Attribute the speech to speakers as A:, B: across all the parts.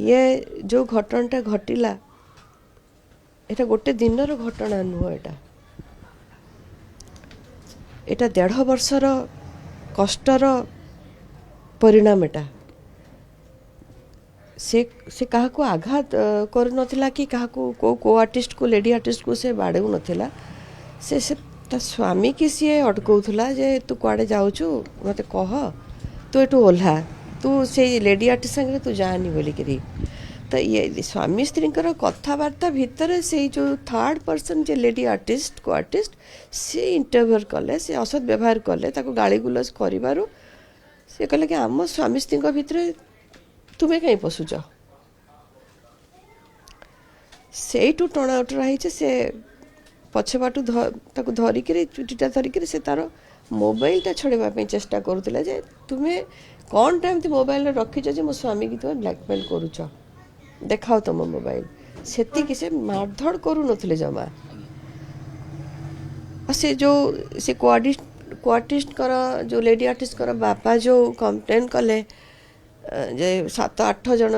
A: ये जो घटनाटा घटिला एटा गोटे दिनर घटना नुह एटा 1.5 वर्षर कष्टर परिणाम एटा से कहा को आघात कर नथिला कि कहा को आर्टिस्ट को लेडी आर्टिस्ट को से बाड़े नथिला से ता स्वामी की सी अटकाउला जे तू कुआडे जाऊचु मत कह तू एटू ओल्हा तू से लेडी आर्टिस्ट संगे तू जानी बोलिकी तो ये स्वामी स्त्री कथबार्ता भितर से जो थर्ड पर्सन जे लेडी आर्टिस्ट को आर्टिस्ट से इंटरव्यूर कले से असद व्यवहार कले ताको गाली गुलज करिबारु से कहले कि आम स्वामी स्त्री भितर तुम्हें कहीं पशुच से टणा उटरा से पछबाटू धरिक चुटीटा धरिक से तार मोबाइलटा छड़ाई चेष्टा करुला जे तुम्हें कौन टाइम मोबाइल रखीच जे मो स्वामी की तुम्हें ब्लैकमेल करुच देखाओ तुम मोबाइल से से मारधड़ करू नथिले जमा से जो से कोआर्टिस्ट कर जो लेडी आर्टिस्ट कर बापा जो कंप्लेन कले जे 7-8 जन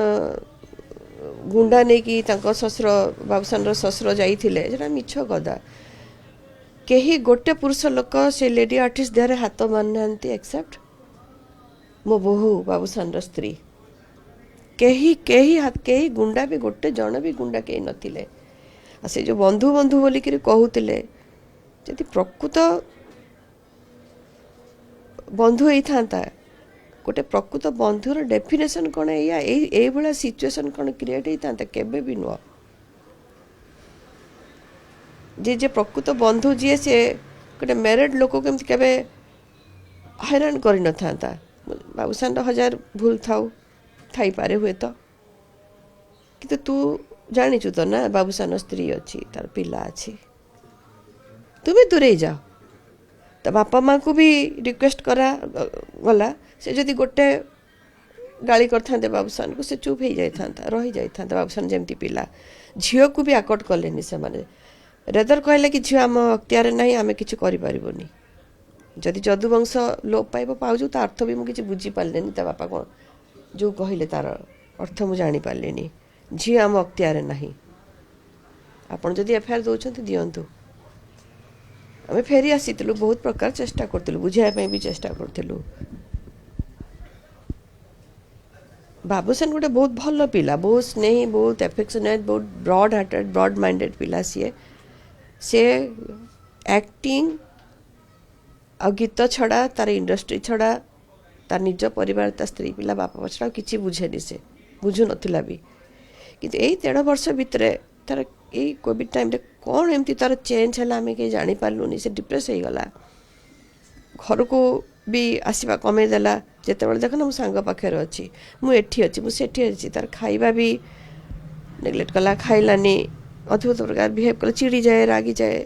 A: गुंडा नहीं कि ससुर बाबूसान ससुर जाइए मिछ गदा कहीं गोटे पुरुष लोक से लेडी आर्टिस्ट देहरे हाथ मारना एक्सेप्ट मो बोहू बाबूसान स्त्री कहीं कहीं हाथ कहीं गुंडा भी गोटे जन भी गुंडा कहीं नथिले से जो बंधु बंधु बोलिक कहते जदि प्रकृत बंधु होता गोटे प्रकृत बंधुर डेफिनेशन कौन या भाया सिचुएशन कौन क्रिएट होता केबे भी नुह जे प्रकृत बंधु जी से गोटे मैरिड लोक केमती केबे हैरान कर न था बाबूसान 1000 भूल थाई पारे हुए तो कि तू जानीचु तो ना बाबूसान स्त्री अच्छी तार पिला अच्छी तुम्हें दूरे जाओ तो बापा माँ को भी रिक्वेस्ट करा गला से जदि गोटे गाली करते बाबूसान को से चुप हो जाता रही जाता बाबूसान जमती पिला झील को भी आकट कले से माने रेदर कहले कि झील आम अख्तियार ना आम कि करें जदि जदुवंश लोप पाइब पाऊँ तो अर्थ भी मुझे बुझी पारे बापा कौन जो कहले तार अर्थ मुझे जानी पारे झील आम अख्तियार ना आपड़ जदि एफआईआर दौरान दिंतु आम फेरी आसीलु बहुत प्रकार चेष्टा करूँ बुझाई भी चेष्टा करूँ बाबूसान गोटे बहुत भल पिला बहुत स्नेही बहुत एफेक्शनेट बहुत ब्रॉड हार्टेड ब्रॉड माइंडेड पिला सी एक्टिंग आ गीत छड़ा तार इंडस्ट्री छड़ा तार निज परिवार ता स्त्री पिला बापा छड़ा किसी बुझेनि से बुझु नथिला भी किंतु एई 13 वर्ष भितर तार एई कोविड टाइम रे कौन एमती तार चेंज है आम कहीं जापारूनी से डिप्रेस हो गला घर को भी आसवा कमेदेला जिते देख ना मो सांग पाखे अच्छी मुझे अच्छी मुझे अच्छी तार खाइबा भी नेग्लेक्ट कला खाइलानी अद्भुत प्रकार बिहेव कला चिड़ी जाए रागी जाए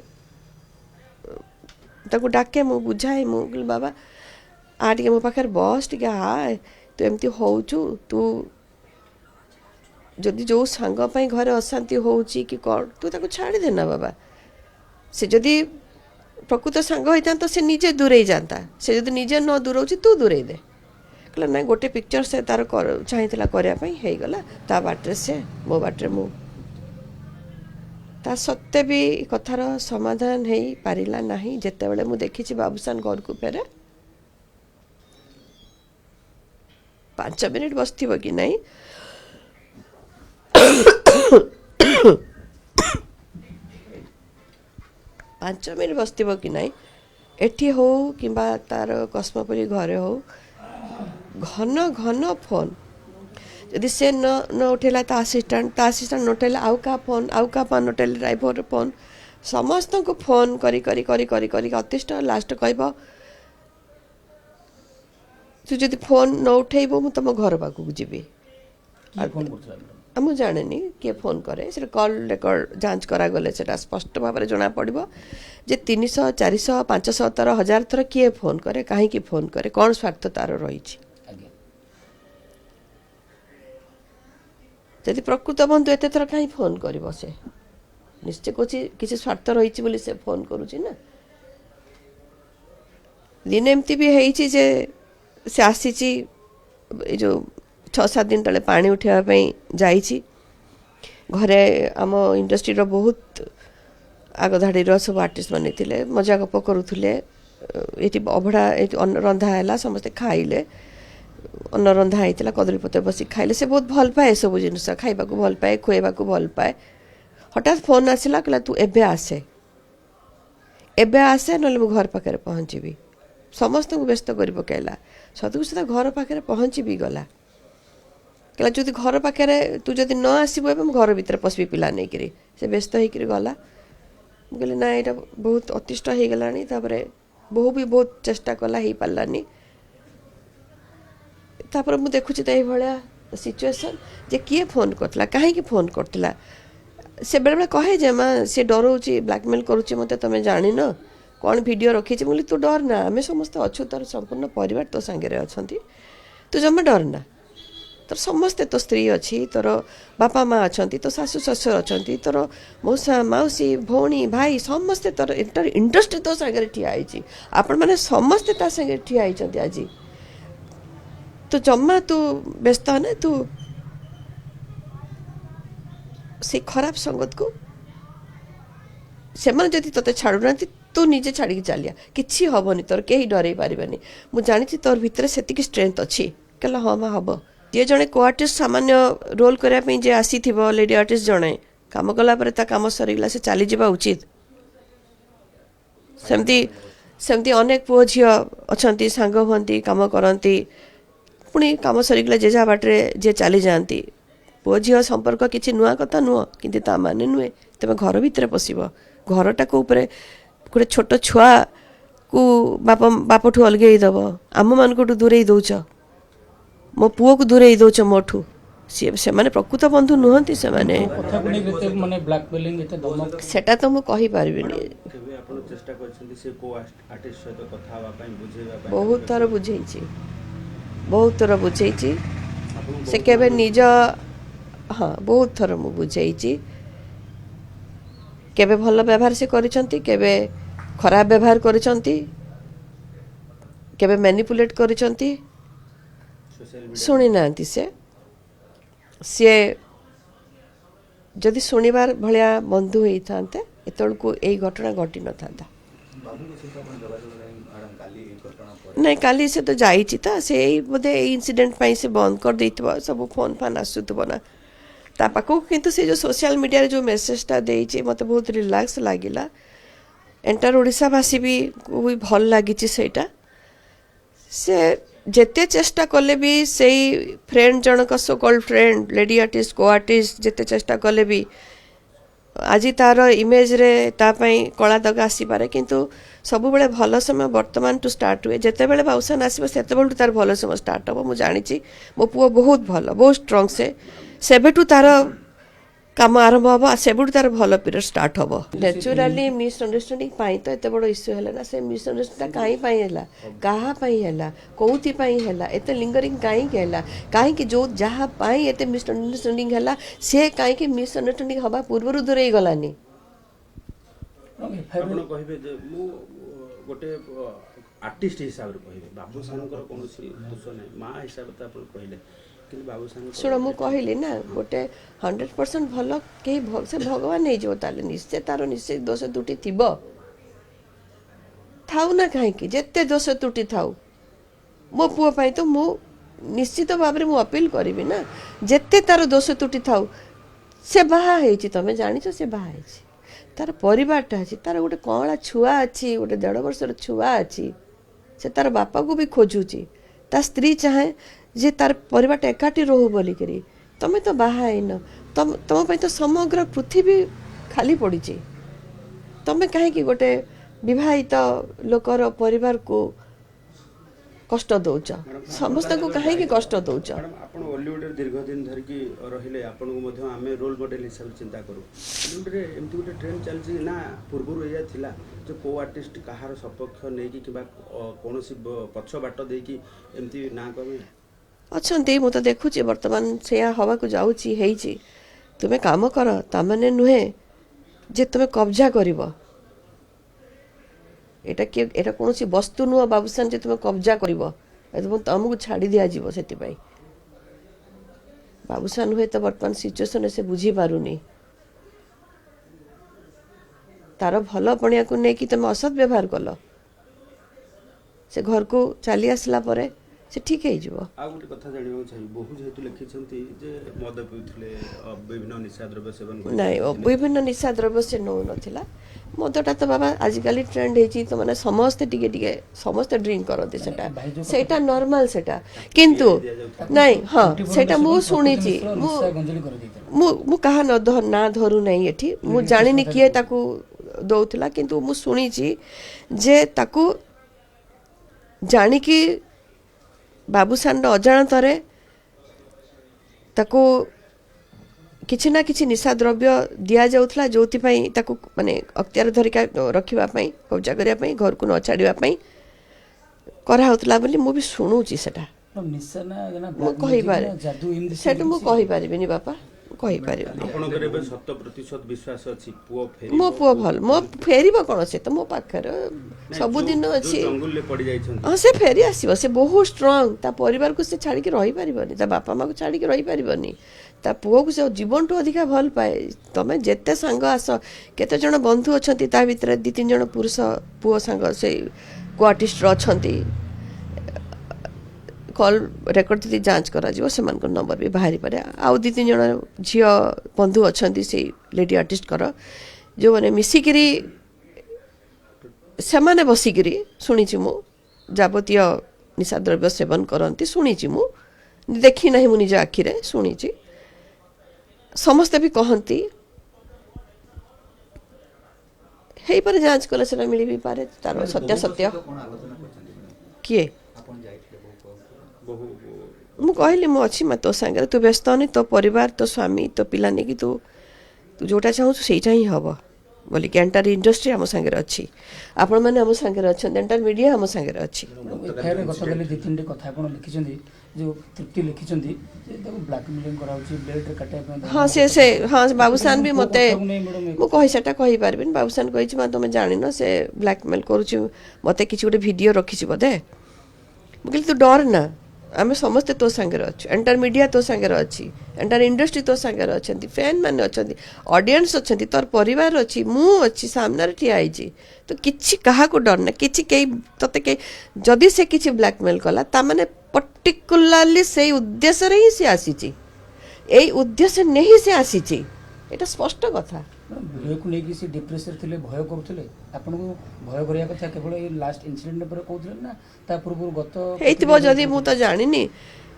A: ताको डाके मु बुझाए मुझे बाबा आ टे मो पाखे बस टे आ तू एमती होचु तू जदि जो सांगपाई घरे अशांति होची कि कौन तू ताको छाड़ी देना बाबा से जदि प्रकृत सांग होता तो से निजे दूरे जाता से जदि निजे न दूर तू दूरे दे कहला ना गोटे पिक्चर से तार चाहिए करने गला ता बाटे से मो बाटे मु ता सत्ते भी कथार समाधान हो पारा ना जिते बड़े मुझे देखी बाबूसान घर को फेरे 5 मिनिट बसथिबो कि नहीं 5 मिनिट बसथिबो कि नहीं एठी हो कि तार कस्मपुरी घरे हो घन घन फोन जदि से न उठेला ता असिस्टेंट न उठेला आउ का फोन न उठेला ड्राइवर फोन समस्त को फोन करी करी करी करी करी अतिष्ठ लास्ट कहब तू जदि फोन न उठेबो मु तुम घर पाखक जीवी मुझे जाने किए फोन करे से कॉल रेकर्ड जांच करागले से स्पष्ट भाव में जना पड़ो जे 300 400 500 तर 1000 थर किए फोन करे कहीं फोन करे कौन स्वार्थ तार रही जदि प्रकृत बंधु एत थर कहीं फोन कर से निश्चय किसी स्वार्थ रही से फोन करुच्ची ना दिन एमती भी है जे से आसी जो 6-7 दिन तले पानी उठाइबा जाइछि घरे आम इंडस्ट्री रो बहुत आग धाड़ी सब आर्टिस्ट बनी थिले मजा गप करूथुले ये अभड़ा रंधा है समस्ते खाइले अन्न रंधा होता कदलीपत्र बस खाइले से बहुत भल पाए सब जिनस खाइबा भल पाए खुएबा भल पाए हठात फोन आसला कहला तू एबे आसे ना घर पाखे पहुँची समस्त को व्यस्त कर पकड़ा सतु सुधा घर पाखे पहुँची भी गला कहला जो घर पाखे तू जदि न आसबू एवं घर भितर पशि पिला नहीं करी से व्यस्त होकर गला कहली ना यहाँ बहुत अतिष्ट हो गलानी बहु भी बहुत चेष्टा कला हो पारानी तापर मु देखुची तो भाया सिचुएसन जे किए फोन करता कहीं फोन करता से बेले बेले कहे जे माँ से डराऊँ ब्लैकमेल करुच्ची मत तुम जान कौन वीडियो रखी बोली तू डर ना आम समस्त अच्छु तोर संपूर्ण परिवार तो सांगे अच्छा तू जमा डर ना तोर समस्ते तो स्त्री अच्छी तोर बापा माँ अच्छा तो शाशु शशुर अच्छा तोर मौसा मौसी भौणी भाई समस्ते तोर इंटर इंडस्ट्री तो सांगे ठिया आपण मैंने समस्ते ता सांगे ठिया आज तो जमा तू व्यस्त ना तू से खराब संगत को से जदि ते छाड़ूना तू निजे छाड़ी चलिया कि हेनी तोर कहीं डर पारानी मुझे जानी तोर भितर से स्ट्रेंथ अच्छी कहला हाँ माँ हम ये जड़े को आर्टिस्ट सामान्य रोल करने जे आसी लेडी आर्टिस्ट जड़े कम कलापर कम सरीगला से चली जावा उचित सेमती अनेक पुओ झी अच्छा सांग हमें कम करती पुणी कम सरीगला जे जहाँ बाटे जे चली जाती पुओ झी संपर्क किसी नुआ कथा नुह कि माने नुहे तुम घर भितर पशब घरटा ऊपर गोटे छोट छुआ को बापठू अलगे दब आम मानू दूरे दौच मो पुओ को दूरे दौच मोठू सी से माने प्रकृत बंधु नुहंती से माने सेटा तो मु कहि पारबिनी बहुत थर बुझेछि बहुत थर बुझेछि से केबे निज हाँ बहुत थर मु बुझेछि केबे भल व्यवहार से करिसंती केबे खराब व्यवहार करिसंती केबे मैनिपुलेट करिसंती शुणी ना सी जदि शुणवार भाया बंधु होता एतक यही घटना घटी न था नहीं काली से तो जाइए से बोधे इनसीडेंट पाई से बंद कर दे सब फोन फान आसुव ना ता पाखक किंतु से जो सोशल मीडिया जो मेसेजटा देती मत बहुत रिलैक्स लगिला एंटायर ओडिशावासी भी को भी भल लगी सेटा से जेते चेष्टा कले भी सही फ्रेंड जनक so called friend lady artist को आर्टिस्ट जेते चेष्टा कले भी आज तार इमेज रे तापाई कला दग आसी पारे किंतु सब बेले भल समय वर्तमान टू स्टार्ट हुए जिते बेले बाउसान आसो से तार भल समय स्टार्ट हम मुझे जानी मो पुओ बहुत भल बहुत स्ट्रंग सेबेठू तार काम आरंभ हम सेबुठ तार भल पीरियड स्टार्ट हम नेचुराली मिसअंडरस्टैंडिंग पाई तो एत बड़ इश्यू है ना से मिसअंडरस्टैंडिंग कहीं है क्या है कौथि है एत लिंगरिंग कहीं कि जो जहाँ एत मिसअंडरस्टैंडिंग है सी कहीं मिसअंडरस्टैंडिंग हवा पूर्व दूरे गलानी
B: गोटे आर्टिस्ट हिसाब से कहे बाबूसान कौन दोष ना माँ हिसाब से कहले
A: शुण मु कहली ना गोटे 100% भल कहीं से भगवान नहीं जो ताले निश्चय तार निश्चय दोष त्रुटि थिबो थाउ ना कहीं जेते दोष त्रुटि थाउ मो पुओ पाई तो मु निश्चित भाव में मु अपील करी ना जेते तार दोष त्रुटि थाउ से बाहा हेछि तमे जानिछ से बाहा हेछि तार परिवारटा अछि तार गोटे कणा छुआ अछि गोटे 1.5 वर्षर छुआ अछि से तार बापा को भी खोजुची ता स्त्री चाहे जे तार परिवार एकाठी रहू बोली करी तमे तो बाहा आईन तुम तो समग्र पृथ्वी खाली पड़ी तमे कहीं गोटे विवाहित लोकर परिवार को कष्ट दौच समस्त को कहीं कष्ट दौच
B: आपण बॉलीवुड दीर्घ दिन धरिकी रहिले आपण को मध्य आमे रोल मॉडल हिसाब चिंता करू बॉलीवुड रे एमती गोटे ट्रेंड चलछि ना पूर्वरु एया थिला जो को आर्टिस्ट कहार सपक्ष नै कि किबा कोनोसी पछ बाट देई कि एमती ना कमे
A: अच्छा मु तो देखुची वर्तमान से हवा को जाऊँगी है तुम्हें काम कर ताने नुहे जे तुम्हें कब्जा कर एटा कौन वस्तु नुह बाबूसान जे तुम्हें कब्जा कर तुमको छाड़ी दिज्व से बाबूसान हुए तो बर्तमान सिचुएसन से बुझी पारुनी तार भल पणिया को नहीं कि तुम असत व्यवहार कल से घर को चली आसला परे से ठीक है जीवो
B: आ गोटे कथा जानिबाक चाहिए बहु जेहेतु लिखिछंती जे मद पिउथिले विभिन्न निशा द्रव्य सेवन
A: नहीं विभिन्न निशा द्रव्य से नौ नथिला मदटा तो बाबा आजिकल ट्रेंड है तो माने समस्ते टिके टिके समस्ते ड्रिंक करते सेटा नॉर्मल सेटा किंतु नहीं हाँ सेटा मु सुनिची मु कहा ना धरू नहीं एठी मु जानिनी किए ताकू दौथला किंतु मु सुनिची जे ताकू जानिकी बाबूसान अजाणतरे ताकू किछि ना किछि निशा द्रव्य दिया जाउथला जोथिपाई ताकू माने अख्तियार धरिका रखिबा पई कब्जा करिया पई घर को न छाडिबा पई करा होतला बोली मु भी सुनुची सेटा
C: निशा ना
A: मु कहि पारे
C: जादू इम
A: सेटा मु कहि पारिबिनी बापा कहि पारिबिनी
B: आपनकर एबे 100% विश्वास अछि पुओ फेरी
A: मो पुओ भल मो फेरिबो कोन से त मो पाखर सब दिन अछि
B: जंगल ले पड़ी जाइछन
A: हां से फेरी आसीबो से बहुत स्ट्रांग ता परिवार को से छाडी के रहि पारिबनी ता बापा मां को छाडी के रहि पारिबनी ता पुओ को से जीवन टू अधिका भल पाए तमे जेते संग आस केते जण बंधु अछंती ता भीतर 2-3 जण पुरुष पुओ संग से को आर्टिस्ट अछंती कॉल रेकर्ड थी जांच करा जीवो से मानकर नंबर भी बाहरी पारे आउ 2-3 जण झियो बंधु अछंती से लेडी आर्टिस्ट कर जो माने मिसिकिरी सेमाने बसिकिरी सुनिछि मु जाबतीय निशा द्रव्य सेवन करंती सुनिछि मु देखि नाही मु निज आखि रे सुनिछि समस्त भी कहती हे पर जांच कले सेना मिली भी पारे तार सत्य सत्य किए
B: बहु
A: मु कहली मु अछि म तो संगे तू व्यस्त नहीं तो परिवार तो स्वामी तो पिला नहीं कि तू जोटा चाहू सेटा ही हबो बोली कि एंटर इंडस्ट्री हम संगे अछि आपण माने हम संगे अछन एंटर मीडिया हम संगे अछि
C: फेर गतकाली 2-3 कथा आपण लिखिछंदी जो तृप्ति लिखिछंदी जे ताको ब्लैकमेलिंग कराउची ब्लेड रे काटे पे
A: हां से हां बाबूसान भी मते मु कहि सेटा कहि पारबिन बाबूसान कहिछि म तुम जानिनो से ब्लैकमेल करूची मते किछि गोटे वीडियो रखिछि बदे मु कहली तू डर ना आमे समस्त तो संगे अच्छे एंटर मीडिया तो संगे अच्छी एंटर इंडस्ट्री तो संगे अच्छा फैन मैंने अच्छा ऑडियंस अच्छा तोर परिवार अच्छी मु अच्छी सामने ठिया होइछि तो किछि कहा को डर ना किछि के तते के जदि से किछि ब्लैकमेल कला ता माने पर्टिकुलरली से उद्देश्य रे ही से आसीछि एई उद्देश्य नहीं से आसीछि एटा स्पष्ट कथा
C: भय को लेकिन से डिप्रेशन थिले भय करूथिले आपन को भय करिया कथा केवल ए लास्ट इंसिडेंट पर कहउथिले ना ता पूर्व गत
A: हेतिबो जदि मु तो जानिनी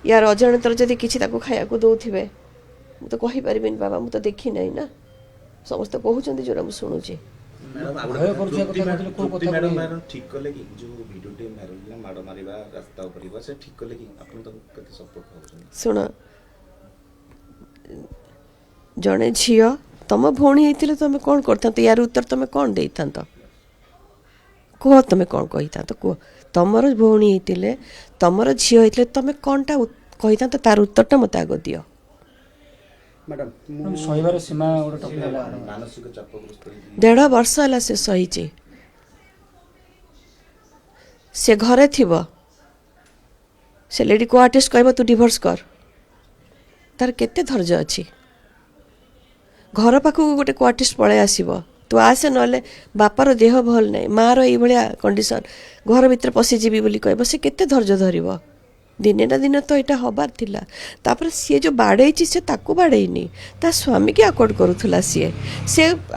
A: यार अजाणतर जदि किछि ताको खाया को दउथिबे मु तो कहि परिबिन बाबा मु तो देखि नै ना समस्त कहउचंदी जोरा मु सुनुची
C: भय करूछिया कथा कहउथिले को कथा
D: मैडम ठीक कले कि जो वीडियो टे मारला माड मारिबा रास्ता ऊपर से ठीक कले कि आपन तो कते सपोर्ट करछन
A: सुन जणे झियो तम भौणी होइतिले तमे कोन करथांत यार उत्तर तमे कोन देइथांत को तमे कोन कहिथांत को तमर भौणी होइतिले तमर झियो होइतिले तमे कोनटा कहिथांत तार उत्तरटा मते आगो दियो
B: मैडम
C: हम सहीबार सीमा ओडा टपला
D: मानसिक चापग्रस्त
A: 1.5 वर्ष होला से सहीची से घरे थिबो से लेडी को आर्टिस्ट कहबो तू डिवोर्स कर तार केते धैर्य अछि घर पाखु गोटे को आर्टिस्ट पळे आसीबो तू आसे नले बापार देह भल नै मार एई भलिया कंडीशन घर भीतर पसि जीबी बोली कहबो से केते धैर्य धरिबो दिने ना दिन तो एटा हबार थिला तापर से जो बाड़ेची से ताकू बाड़ेनी ता स्वामी के अकॉर्ड करूथला से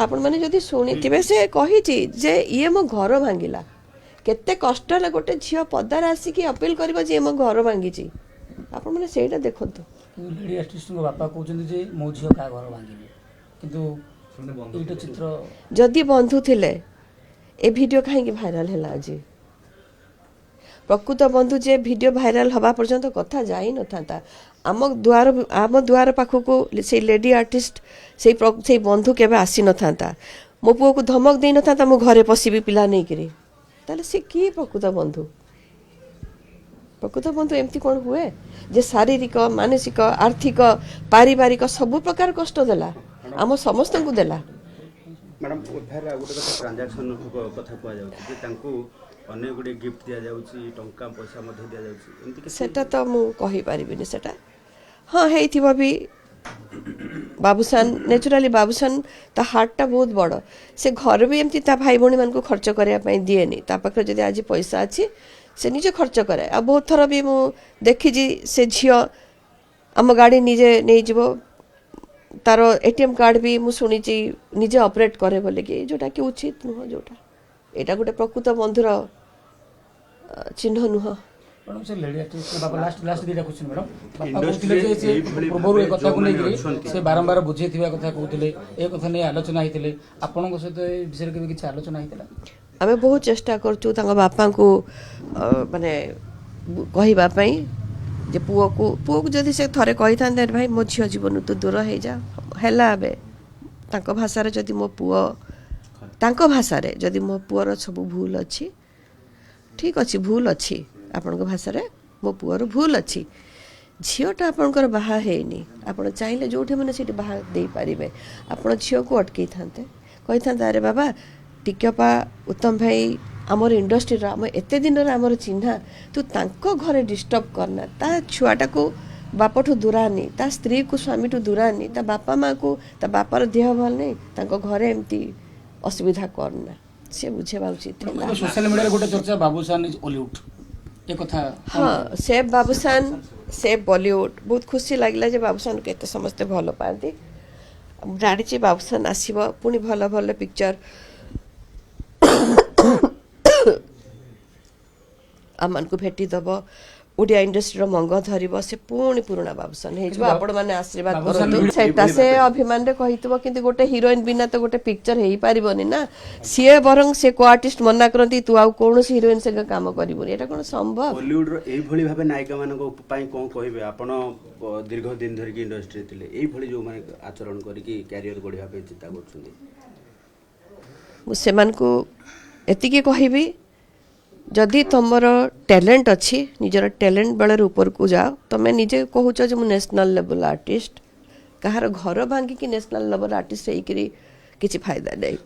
A: आपण माने जदी सुनिथिबे से कहिची जे ये मो घर भांगिला केते कष्ट ला गोटे झियो पदार आसी की अपील करबो जे मो घर भांगीची आपण माने सेटा देखंतु
C: लेडी आर्टिस्ट को बापा कहउचंदी जे मो झियो का घर भांगिले किंतु एटा चित्र
A: जदि बंधु थिले ए वीडियो कहीं भाइराल हैला आज प्रकृत बंधु जे वीडियो भाइराल हवा पर्यंत कथा जाई न थाता आम द्वार पाखको से लेडी आर्टिस्ट से बंधु केबे आसी न थाता मो पुओ को धमक दे न थाता मो घरे पसिबी पिला नै करी ताले से की प्रकृत बंधु एमती कोन हुए जे शारीरिक मानसिक आर्थिक पारिवारिक सब प्रकार कष्ट देला आम समस्त को देला
B: मैडम एफआईआर गोटे कथा ट्रांजैक्शन कथा कुआ जाउछि जे तांको अनेक गुडे गिफ्ट दिया जाउछि टंका पैसा मध्ये दिया जाउछि एमती के
A: सेटा तो मु कहि परिबिनी सेटा हाँ है भी बाबूसान नेचुराली बाबूसान ता हार्टटा बहुत बड़ से घर भी एमती ता भाई भौणी मान को खर्च करने दिएनि ता पाखे जदि आज पैसा अच्छी से निजे खर्च करे आ बहुत थर भी मु देखी से झियो आम गाड़ी निजे नहीं जीवो तार एटीएम कार्ड भी मु शुणी निजे ऑपरेट करे बोले कि जोटा कि उचित नुह जोटा एटा गोटे प्रकृत बंधुर चिन्ह नुह
C: मैडम से लेडी आर्टिस्ट बाबा लास्ट दिटा क्वेश्चन मैडम बापा
B: Industry
C: कहते जे
B: एइभଳି
C: पूर्व ए
B: भाବରେ
C: कथा को
B: जोଉମାନେ
C: लेकरी
B: ଅଛନ୍ତି।
C: से बारंबार बुझेथिबा कथा कहते ए कथा नै आलोचना हेतिले आपनक सहित ए विषय के किछ आलोचना हेतिला
A: आमे बहुत चेष्टा करचु तांगा बापा को माने कहिबा पई जे पुओ को जदि से थरे कहि थांदे भाई मो झियो जीवन तो दूर हे जा हैला बे तांको भाषा रे जदि मो पुओ तांको भाषा रे जदि मो पुओर सब भूल अछि ठीक अछि भूल अछि आपन को भाषा रे मो पुओर भूल अछि झियोटा आपनकर बाहा हेनी आपण चाहिले जोठे माने सेठी बाहा देई पारिबे आपण झियो को अटकी थांते कहि थांते अरे बाबा टिकपा उत्तम भाई आमर इंडस्ट्री आम एते दिन आमर चिन्हा तू तांको घरे डिस्टर्ब करना ता छुआटा को बापठू दूरानी ता स्त्री को स्वामी ठू दूरानी ता बापा माँ को ता बापार देह भल नहीं तांको घरे एमती असुविधा करना से बुझेबा उचित थिला
C: सोशल मीडिया गोटे चर्चा बाबूसान इज हॉलीवुड ए कथा
A: हाँ सेफ बाबूसान सेफ बॉलीवुड बहुत खुशी लागला जे बाबूसान के एते समस्ते भल पाती जानी बाबूसान आसीबो पुनी भल भल पिक्चर आमान को भेटी दब ओडिया इंडस्ट्री रो मंग धरिबो से पुणी पुराना बाबूसान हे जो आपण माने आशीर्वाद करतो सेटा से अभिमान रे कहितबो किंतु गोटे हीरोइन बिना तो गोटे पिक्चर हेई पारिबोनी ना सिए बरंग से को आर्टिस्ट मना करंती तू आ कोन हीरोइन से काम करिबोनी एटा कोन संभव
B: बॉलीवुड रो एई भली भाबे नायिका मानको पई कोन कहिबे आपण दीर्घ दिन धरि की इंडस्ट्री थिले एई भली जो माने आचरण करी की कैरियर गढिया पे चिंता करछुंदी
A: मुसेमान को एतिके कहिबी जदि तुमर टैलेंट अच्छी निजर टैलेंट बेलर ऊपर को जाओ तुम निजे कहूच जे मु नेशनल लेवल आर्टिस्ट कहार घर भांगी कि नेशनल लेवल आर्टिस्ट होकर किसी फायदा नहीं।